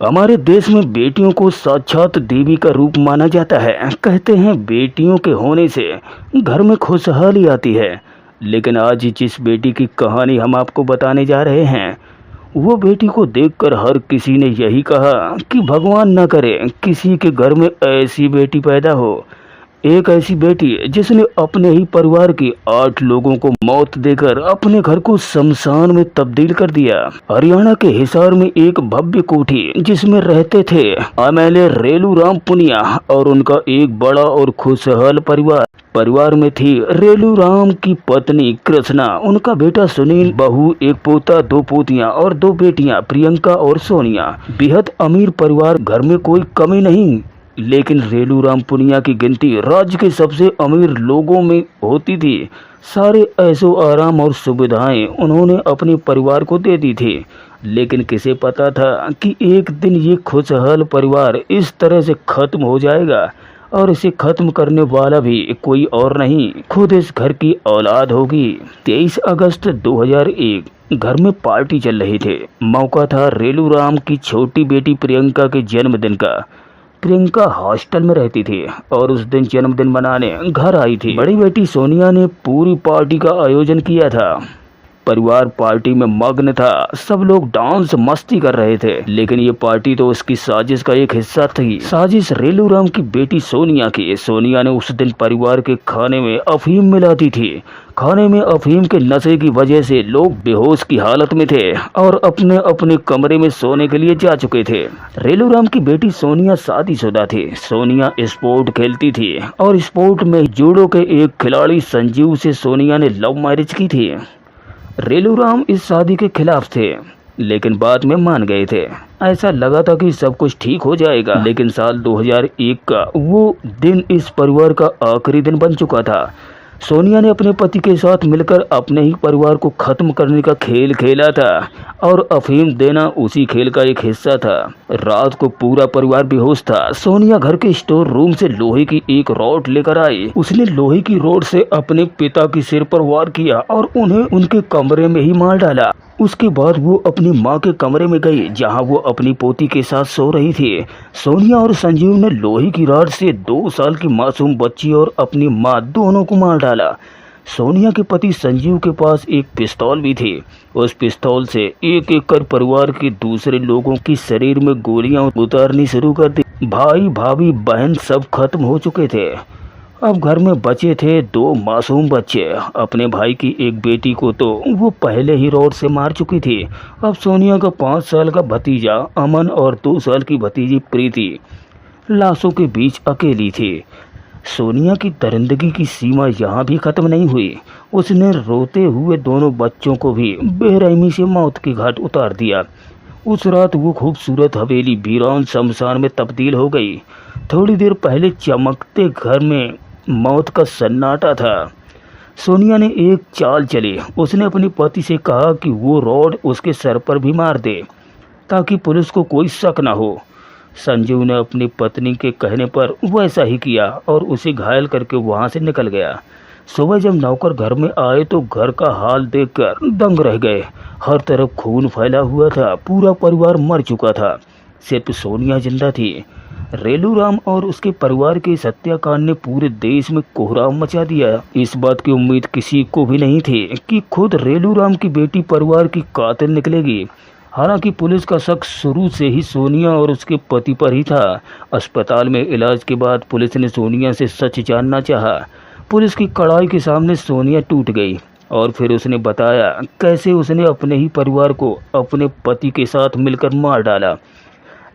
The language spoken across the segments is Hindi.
हमारे देश में बेटियों को साक्षात देवी का रूप माना जाता है। कहते हैं बेटियों के होने से घर में खुशहाली आती है। लेकिन आज जिस बेटी की कहानी हम आपको बताने जा रहे हैं, वो बेटी को देखकर हर किसी ने यही कहा कि भगवान न करे किसी के घर में ऐसी बेटी पैदा हो। एक ऐसी बेटी जिसने अपने ही परिवार के 8 लोगों को मौत देकर अपने घर को शमशान में तब्दील कर दिया। हरियाणा के हिसार में एक भव्य कोठी जिसमें रहते थे एमएलए रेलू राम पुनिया और उनका एक बड़ा और खुशहाल परिवार में थी रेलू राम की पत्नी कृष्णा, उनका बेटा सुनील, बहू, एक पोता, 2 पोतियां और 2 बेटियां प्रियंका और सोनिया। बेहद अमीर परिवार, घर में कोई कमी नहीं। लेकिन रेलू राम पुनिया की गिनती राज्य के सबसे अमीर लोगों में होती थी। सारे ऐशो आराम और सुविधाएं उन्होंने अपने परिवार को दे दी थी। लेकिन किसे पता था कि एक दिन ये खुशहाल परिवार इस तरह से खत्म हो जाएगा, और इसे खत्म करने वाला भी कोई और नहीं, खुद इस घर की औलाद होगी। 23 अगस्त 2001 घर में पार्टी चल रही थी। मौका था रेलू राम की छोटी बेटी प्रियंका के जन्मदिन का। प्रियंका हॉस्टल में रहती थी और उस दिन जन्मदिन मनाने घर आई थी। बड़ी बेटी सोनिया ने पूरी पार्टी का आयोजन किया था। परिवार पार्टी में मग्न था। सब लोग डांस मस्ती कर रहे थे। लेकिन ये पार्टी तो उसकी साजिश का एक हिस्सा थी। साजिश रेलू राम की बेटी सोनिया की। सोनिया ने उस दिन परिवार के खाने में अफीम मिला दी थी। खाने में अफीम के नशे की वजह से लोग बेहोश की हालत में थे और अपने अपने कमरे में सोने के लिए जा चुके थे। रेलू राम की बेटी सोनिया शादीशुदा थी। सोनिया स्पोर्ट खेलती थी और स्पोर्ट में जूडो के एक खिलाड़ी संजीव से सोनिया ने लव मैरिज की थी। रेलू राम इस शादी के खिलाफ थे, लेकिन बाद में मान गए थे। ऐसा लगा था कि सब कुछ ठीक हो जाएगा। लेकिन साल 2001 का वो दिन इस परिवार का आखिरी दिन बन चुका था। सोनिया ने अपने पति के साथ मिलकर अपने ही परिवार को खत्म करने का खेल खेला था और अफीम देना उसी खेल का एक हिस्सा था। रात को पूरा परिवार बेहोश था। सोनिया घर के स्टोर रूम से लोहे की एक रॉड लेकर आई। उसने लोहे की रॉड से अपने पिता के सिर पर वार किया और उन्हें उनके कमरे में ही मार डाला। उसके बाद वो अपनी माँ के कमरे में गई, जहाँ वो अपनी पोती के साथ सो रही थी। सोनिया और संजीव ने लोहे की रॉड से 2 साल की मासूम बच्ची और अपनी माँ दोनों को मार डाला। सोनिया के पति संजीव के पास एक पिस्तौल भी थी। उस पिस्तौल से एक एक कर परिवार के दूसरे लोगों की शरीर में गोलियां उतारनी शुरू कर दी। भाई, भाभी, बहन सब खत्म हो चुके थे। अब घर में बचे थे 2 मासूम बच्चे। अपने भाई की एक बेटी को तो वो पहले ही रॉड से मार चुकी थी। अब सोनिया का 5 साल का भतीजा अमन और 2 साल की भतीजी प्रीति लाशों के बीच अकेली थी। सोनिया की दरिंदगी की सीमा यहाँ भी खत्म नहीं हुई। उसने रोते हुए दोनों बच्चों को भी बेरहमी से मौत के घाट उतार दिया। उस रात वो खूबसूरत हवेली वीरान शमशान में तब्दील हो गई। थोड़ी देर पहले चमकते घर में मौत का सन्नाटा था। सोनिया ने एक चाल चली। उसने अपने पति से कहा कि वो रॉड उसके सर पर भी मार दे ताकि पुलिस को कोई शक न हो। संजीव ने अपनी पत्नी के कहने पर वैसा ही किया और उसे घायल करके वहां से निकल गया। सुबह जब नौकर घर में आए तो घर का हाल देखकर दंग रह गए। हर तरफ खून फैला हुआ था। पूरा परिवार मर चुका था, सिर्फ सोनिया जिंदा थी। रेलू राम और उसके परिवार के इस हत्याकांड ने पूरे देश में कोहराम मचा दिया। इस बात की उम्मीद किसी को भी नहीं थी कि खुद रेलू राम की बेटी परिवार की कातिल निकलेगी। हालांकि पुलिस का शक शुरू से ही सोनिया और उसके पति पर ही था। अस्पताल में इलाज के बाद पुलिस ने सोनिया से सच जानना चाहा। पुलिस की कड़ाई के सामने सोनिया टूट गई और फिर उसने बताया कैसे उसने अपने ही परिवार को अपने पति के साथ मिलकर मार डाला।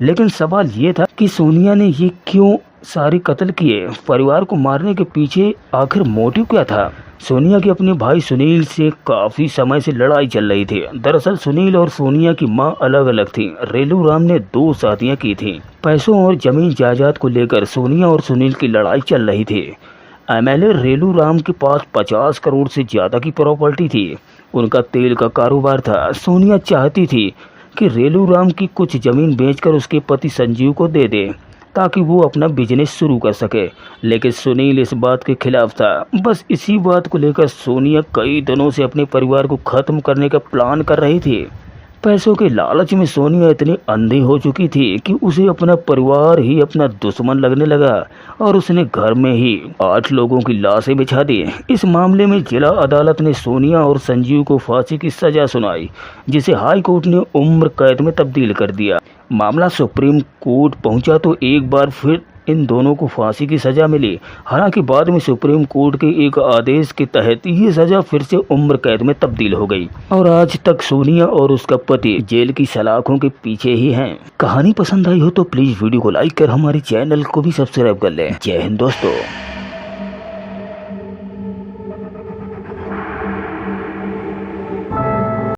लेकिन सवाल ये था कि सोनिया ने ये क्यों सारे कत्ल किए? परिवार को मारने के पीछे आखिर मोटिव क्या था? सोनिया की अपने भाई सुनील से काफी समय से लड़ाई चल रही थी। दरअसल सुनील और सोनिया की मां अलग अलग थी। रेलू राम ने 2 शादियां की थी। पैसों और जमीन जायदाद को लेकर सोनिया और सुनील की लड़ाई चल रही थी। एमएलए रेलू राम के पास 50 करोड़ से ज्यादा की प्रॉपर्टी थी। उनका तेल का कारोबार था। सोनिया चाहती थी कि रेलू राम की कुछ जमीन बेचकर उसके पति संजीव को दे दे ताकि वो अपना बिजनेस शुरू कर सके। लेकिन सुनील इस बात के खिलाफ था। बस इसी बात को लेकर सोनिया कई दिनों से अपने परिवार को खत्म करने का प्लान कर रही थी। पैसों के लालच में सोनिया इतनी अंधी हो चुकी थी कि उसे अपना परिवार ही अपना दुश्मन लगने लगा और उसने घर में ही 8 लोगों की लाशें बिछा दी। इस मामले में जिला अदालत ने सोनिया और संजीव को फांसी की सजा सुनाई, जिसे हाई कोर्ट ने उम्र कैद में तब्दील कर दिया। मामला सुप्रीम कोर्ट पहुंचा तो एक बार फिर इन दोनों को फांसी की सजा मिली। हालांकि बाद में सुप्रीम कोर्ट के एक आदेश के तहत ये सजा फिर से उम्र कैद में तब्दील हो गई और आज तक सोनिया और उसका पति जेल की सलाखों के पीछे ही हैं। कहानी पसंद आई हो तो प्लीज वीडियो को लाइक कर हमारे चैनल को भी सब्सक्राइब कर लें। जय हिंद दोस्तों।